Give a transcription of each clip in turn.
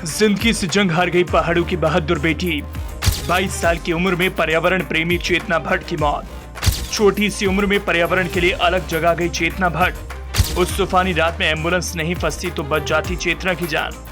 जिंदगी से जंग हार गई पहाड़ों की बहादुर बेटी। 22 साल की उम्र में पर्यावरण प्रेमी चेतना भट्ट की मौत। छोटी सी उम्र में पर्यावरण के लिए अलग जगह गई चेतना भट्ट। उस तूफानी रात में एम्बुलेंस नहीं फंसती तो बच जाती चेतना की जान।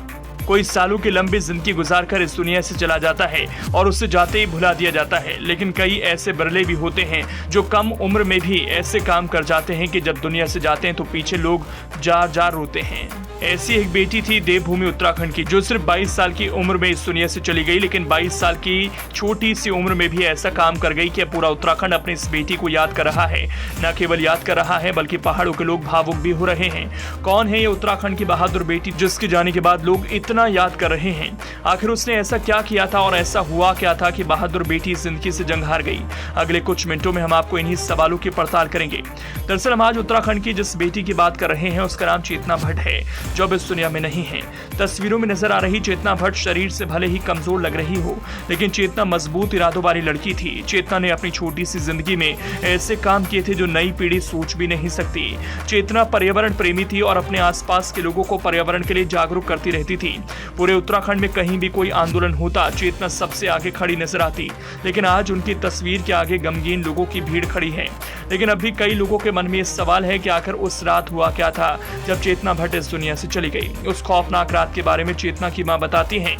कोई सालों की लंबी जिंदगी गुजारकर इस दुनिया से चला जाता है और उससे जाते ही भुला दिया जाता है, लेकिन कई ऐसे बरले भी होते हैं जो कम उम्र में भी ऐसे काम कर जाते हैं कि जब दुनिया से जाते हैं तो पीछे लोग जार जार रोते हैं। ऐसी एक बेटी थी देवभूमि उत्तराखंड की, जो सिर्फ 22 साल की उम्र में इस दुनिया से चली गई, लेकिन 22 साल की छोटी सी उम्र में भी ऐसा काम कर गई कि पूरा उत्तराखंड अपनी इस बेटी को याद कर रहा है। न केवल याद कर रहा है बल्कि पहाड़ों के लोग भावुक भी हो रहे हैं। कौन है ये उत्तराखंड की बहादुर बेटी जिसके जाने के बाद लोग इतना याद कर रहे हैं? आखिर उसने ऐसा क्या किया था और ऐसा हुआ क्या था कि बहादुर बेटी जिंदगी से जंग हार गई? अगले कुछ मिनटों में हम आपको इन्हीं सवालों की पड़ताल करेंगे। दरअसल हम आज उत्तराखंड की जिस बेटी की बात कर रहे हैं उसका नाम चेतना भट्ट है, जो अब इस दुनिया में नहीं है। तस्वीरों में नजर आ रही चेतना भट्ट शरीर से भले ही कमजोर लग रही हो, लेकिन चेतना मजबूत इरादों वाली लड़की थी। चेतना ने अपनी छोटी सी जिंदगी में ऐसे काम किए थे जो नई पीढ़ी सोच भी नहीं सकती। चेतना पर्यावरण प्रेमी थी और अपने आसपास के लोगों को पर्यावरण के लिए जागरूक करती रहती थी। पूरे उत्तराखंड में कहीं भी कोई आंदोलन होता, चेतना सबसे आगे खड़ी नजर आती। लेकिन आज उनकी तस्वीर के आगे गमगीन लोगों की भीड़ खड़ी है। लेकिन अभी कई लोगों के मन में इस सवाल है कि आखिर उस रात हुआ क्या था जब चेतना भट्ट इस दुनिया से चली गई। उस खौफनाक रात के बारे में चेतना की मां बताती हैं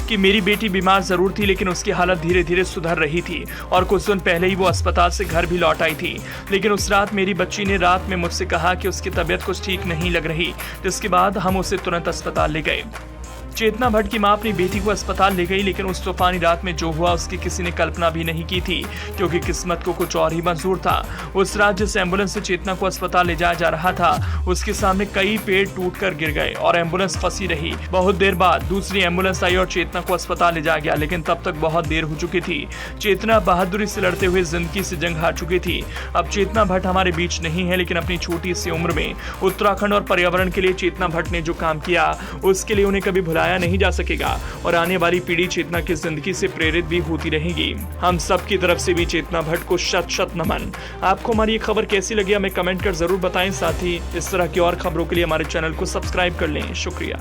कि मेरी बेटी बीमार जरूर थी, लेकिन उसकी हालत धीरे धीरे सुधर रही थी और कुछ दिन पहले ही वो अस्पताल से घर भी लौट आई थी। लेकिन उस रात मेरी बच्ची ने रात में मुझसे कहा कि उसकी तबीयत कुछ ठीक नहीं लग रही, जिसके बाद हम उसे तुरंत अस्पताल ले गए। चेतना भट्ट की मां अपनी बेटी को अस्पताल ले गई, लेकिन उस तूफानी रात में जो हुआ उसकी किसी ने कल्पना भी नहीं की थी, क्योंकि किस्मत को कुछ और ही मंजूर था। उस रात जिस एम्बुलेंस से चेतना को अस्पताल ले जाया जा रहा था, उसके सामने कई पेड़ टूटकर गिर गए और एम्बुलेंस फंसी रही। बहुत देर बाद दूसरी एम्बुलेंस आई और चेतना को अस्पताल ले जाया गया, लेकिन तब तक बहुत देर हो चुकी थी। चेतना बहादुरी से लड़ते हुए जिंदगी से जंग हार चुकी थी। अब चेतना भट्ट हमारे बीच नहीं है, लेकिन अपनी छोटी सी उम्र में उत्तराखंड और पर्यावरण के लिए चेतना भट्ट ने जो काम किया उसके लिए उन्हें कभी भुलाया नहीं जा सकेगा और आने वाली पीढ़ी चेतना की जिंदगी से प्रेरित भी होती रहेगी। हम सब की तरफ से भी चेतना भट्ट को शत शत नमन। आपको हमारी ये खबर कैसी लगी हमें कमेंट कर जरूर बताएं। साथ ही इस तरह की और खबरों के लिए हमारे चैनल को सब्सक्राइब कर लें। शुक्रिया।